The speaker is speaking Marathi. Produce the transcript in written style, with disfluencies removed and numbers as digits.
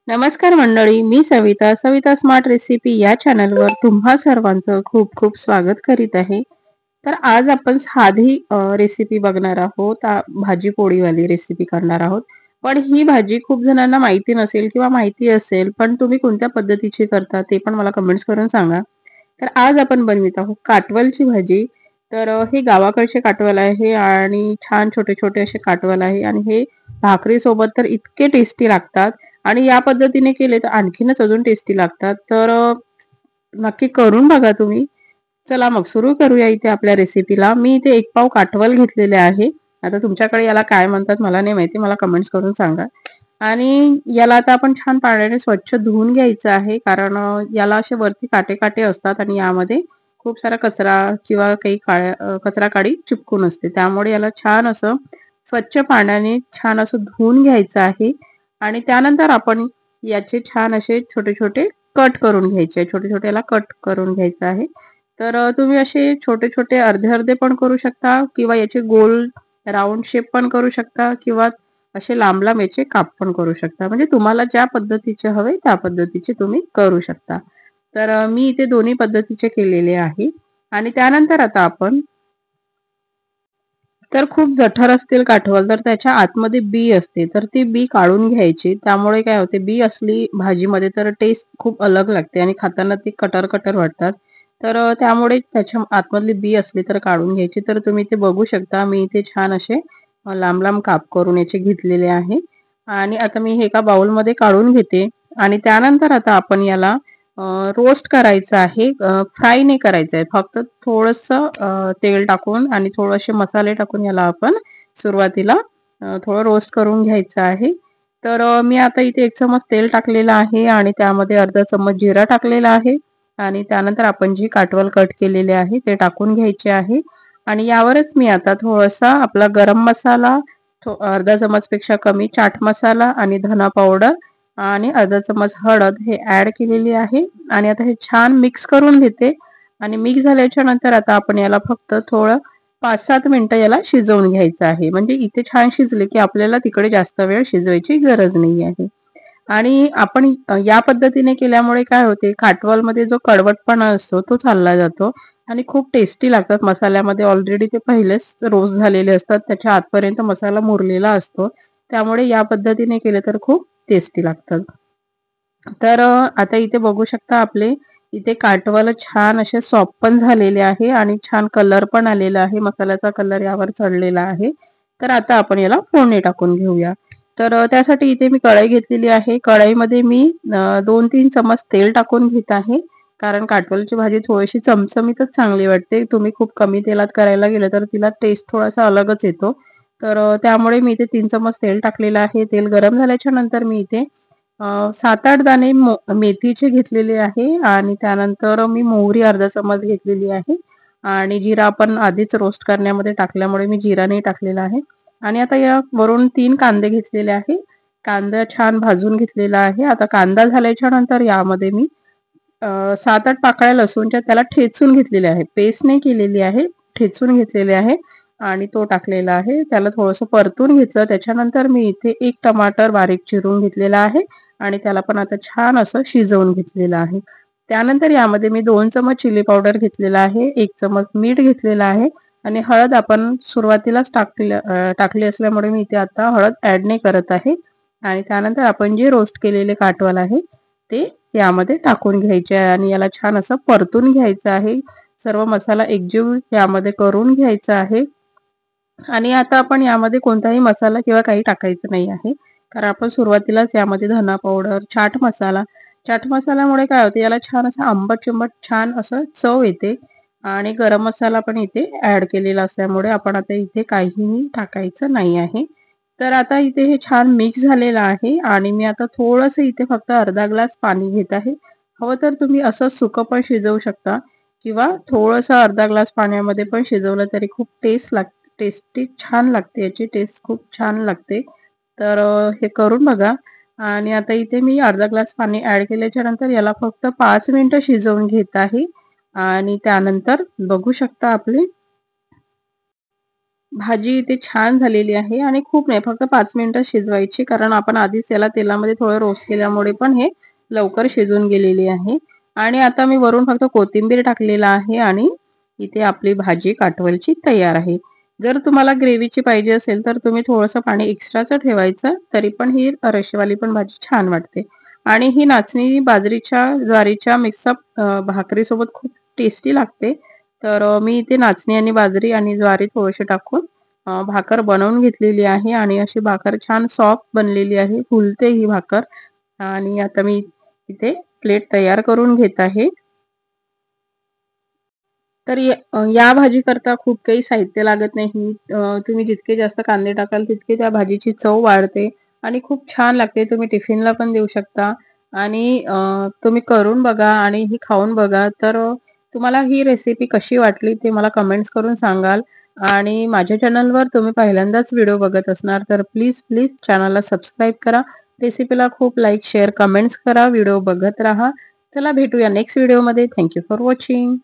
नमस्कार मंडळी, मी सविता. सविता स्मार्ट रेसिपी या चॅनलवर तुम्हा सर्वांचं खूप खूप स्वागत करीत आहे. तर आज आपण साधी रेसिपी बघणार आहोत. भाजी पोळीवाली रेसिपी करणार आहोत. पण ही भाजी खूप जणांना माहिती नसेल किंवा माहिती असेल, पण तुम्ही कोणत्या पद्धतीची करता ते पण मला कमेंट्स करून सांगा. तर आज आपण बनवित आहोत काटवलची भाजी. तर हे गावाकडचे काटवल आहे आणि छान छोटे-छोटे असे काटवल आहे आणि हे भाकरीसोबत तर इतके टेस्टी लागतात. आणि या पद्धतीने केले तर आणखीनच अजून टेस्टी लागतात. तर नक्की करून बघा तुम्ही. चला मग सुरू करूया इथे आपल्या रेसिपीला. मी इथे 1 पाव काटवल घेतलेले आहे. आता तुमच्याकडे याला काय म्हणतात मला नाही माहिती. मला कमेंट्स करून सांगा. आणि याला आता आपण छान पाण्याने स्वच्छ धुवून घ्यायचं आहे. कारण याला असे वरती काटे-काटे असतात आणि यामध्ये खूप सारा कचरा किंवा काही कचरा काडी चिपकून असते. त्यामुळे याला छान असं स्वच्छ पाण्याने छान असं धुवून घ्यायचं आहे. आणि त्यानंतर आपण याचे छान असे छोटे-छोटे कट करून घ्यायचे. छोटे-छोटे याला कट करून घ्यायचं आहे. तर तुम्ही असे छोटे-छोटे अर्धे-अर्धे पण करू शकता किंवा याचे गोल राउंड शेप पण करू शकता किंवा असे लांब-लांब याचे काप पण करू शकता. म्हणजे तुम्हाला ज्या पद्धतीचे हवे त्या पद्धतीचे तुम्ही करू शकता. तर मी इथे दोन्ही पद्धतीचे केलेले आहे. आणि त्यानंतर आता आपण तर खूप जठर असतील काठवल तर त्याच्या आतमध्ये बी असते तर ती बी काढून घ्यायची. त्यामुळे काय होते बी असली भाजीमध्ये तर टेस्ट खूप अलग लागते आणि खाताना ती कटर-कटर वाटतात. तर त्यामुळे त्याच्या आतमधली बी असली तर काढून घ्यायची. तर तुम्ही ते बघू शकता मी इथे छान असे लांब-लांब काप करून याचे घेतलेले आहे. आणि आता मी हे एका बाउलमध्ये काढून घेते आणि त्यानंतर आता आपण याला रोस्ट करायचं आहे. फ्राय नाही करायचं आहे. फक्त थोडंसं तेल टाकून आणि थोडेसे मसाले टाकून याला आपण सुरुवातीला थोडं रोस्ट करून घ्यायचं आहे. तर मी आता इथे 1 चमच तेल टाकलेलं आहे आणि त्यामध्ये अर्धा चमच जिरा टाकलेला आहे आणि त्यानंतर आपण जी काटवल कट केलेले आहे ते टाकून घ्यायचे आहे. आणि यावरच मी आता थोडासा आपला गरम मसाला, अर्धा चमचपेक्षा कमी चाट मसाला आणि धना पावडर आणि अर्धा चमच हळद हे ॲड केलेली आहे. आणि आता हे छान मिक्स करून घेते. आणि मिक्स झाल्याच्या नंतर आता आपण याला फक्त थोडं 5-7 मिनिटं याला शिजवून घ्यायचं आहे. म्हणजे इथे छान शिजले की आपल्याला तिकडे जास्त वेळ शिजवायची गरज नाही आहे. आणि आपण या पद्धतीने केल्यामुळे काय होते काटवलमध्ये जो कडवटपणा असतो तो चालला जातो आणि खूप टेस्टी लागतात. मसाल्यामध्ये ऑलरेडी ते पहिलेच रोस्ट झालेले असतात. त्याच्या आतपर्यंत मसाला मुरलेला असतो. त्यामुळे या पद्धतीने केले तर खूप टेस्टी लागतात. तर आता इथे बघू शकता आपले इथे काटवाला छान असे सॉफ्ट पण झालेले आहे आणि छान कलर पण आलेला आहे. मसाल्याचा कलर यावर चढलेला आहे. तर आता आपण याला फोडणी टाकून घेऊया. तर त्यासाठी इथे मी कढई घेतलेली आहे. कढईमध्ये मी 2-3 चमच तेल टाकून घेत आहे. कारण काटवलची भाजी थोडीशी चमचमीतच चांगली वाटते. तुम्ही खूप कमी तेलात करायला गेलं तर तिला टेस्ट थोडासा अलगच येतो. तर त्यामुळे मी इथे 3 चमच तेल टाकलेलं आहे. तेल गरम झाल्याच्या नंतर मी इथे 7-8 दाणे मेथीचे घेतलेले आहे आणि त्यानंतर मी मोहरी अर्धा चमच घेतलेली आहे आणि जिरा आपण आधीच रोस्ट करण्यामध्ये टाकल्यामुळे मी जिरा नाही टाकलेला आहे. आणि आता या वरून 3 कांदे घेतलेले आहे. कांदा छान भाजून घेतलेला आहे. आता कांदा झाल्याच्या नंतर यामध्ये मी 7-8 पाकळ्या लसूणच्या त्याला ठेचून घेतलेल्या आहे. पेस्ट नाही केलेली आहे. ठेचून घेतलेले आहे आणि तो टाकलेला आहे. त्याला थोडंसं परतून घेतलं. त्याच्यानंतर मी इथे 1 टमाटर बारीक चिरून घेतलेला आहे आणि त्याला पण आता छान असं शिजवून घेतलेलं आहे. त्यानंतर यामध्ये मी 2 चमच चिली पावडर घेतलेला आहे. 1 चमच मीठ घेतलेलं आहे आणि हळद आपण सुरुवातीलाच टाकली असल्यामुळे मी इथे आता हळद ॲड नाही करत आहे. आणि त्यानंतर आपण जे रोस्ट केलेले काटवल आहे ते यामध्ये टाकून घ्यायचे आहे आणि याला छान असं परतून घ्यायचं आहे. सर्व मसाला एकजीव यामध्ये करून घ्यायचा आहे. आणि आता आपण यामध्ये कोणताही मसाला किंवा काही टाकायचं नाही आहे. कारण आपण सुरुवातीलाच यामध्ये धना पावडर, चाट मसाल्यामुळे काय होते याला छान असं आंबट-चिंबट छान असं चव येते. आणि गरम मसाला पण इथे ॲड केलेला असल्यामुळे आपण आता इथे काहीही टाकायचं नाही आहे. तर आता इथे हे छान मिक्स झालेलं आहे आणि मी आता थोडंसं इथे फक्त अर्धा ग्लास पाणी घेत आहे. हवं तर तुम्ही असं सुकं पण शिजवू शकता किंवा थोडंसं अर्धा ग्लास पाण्यामध्ये पण शिजवलं तरी खूप टेस्टी छान लागते. याची टेस्ट खूप छान लागते. तर हे करून बघा. आणि आता इथे मी अर्धा ग्लास पाणी ॲड केल्याच्या नंतर याला फक्त 5 मिनिटं शिजवून घेत आहे आणि त्यानंतर बघू शकता आपली भाजी इथे छान झालेली आहे आणि खूप नाही, फक्त 5 मिनिटं शिजवायची, कारण आपण आधीच याला तेलामध्ये थोडं रोस्ट केल्यामुळे पण हे लवकर शिजून गेलेली आहे. आणि आता मी वरून फक्त कोथिंबीर टाकलेला आहे आणि इथे आपली भाजी काटवलची तयार आहे. जर तुम्हाला ग्रेव्हीची पाहिजे असेल तर तुम्ही थोडंसं पाणी एक्स्ट्राचं ठेवायचं, तरी पण ही रश्शेवाली पण भाजी छान वाटते. आणि ही नाचणी बाजरीच्या, ज्वारीच्या मिक्सअप भाकरीसोबत खूप टेस्टी लागते. तर मी इथे नाचणी आणि बाजरी आणि ज्वारी थोडीशी टाकून भाकर बनवून घेतलेली आहे आणि अशी भाकर छान सॉफ्ट बनलेली आहे. फुलते ही भाकर. आणि आता मी इथे प्लेट तयार करून घेत आहे. तर या भाजीकरता खूप काही साहित्य लागत नाही. तुम्ही जितके जास्त कांदे टाकाल तितके त्या भाजीची चव वाढते आणि खूप छान लागते. तुम्ही टिफिनला पण देऊ शकता आणि तुम्ही करून बघा आणि ही खाऊन बघा. तर तुम्हाला ही रेसिपी कशी वाटली ते मला कमेंट्स करून सांगाल. आणि माझ्या चॅनलवर तुम्ही पहिल्यांदाच व्हिडिओ बघत असणार तर प्लीज, प्लीज चॅनलला सबस्क्राईब करा. रेसिपीला खूप लाईक, शेअर, कमेंट्स करा. व्हिडिओ बघत राहा. चला भेटूया नेक्स्ट व्हिडिओमध्ये. Thank you for watching.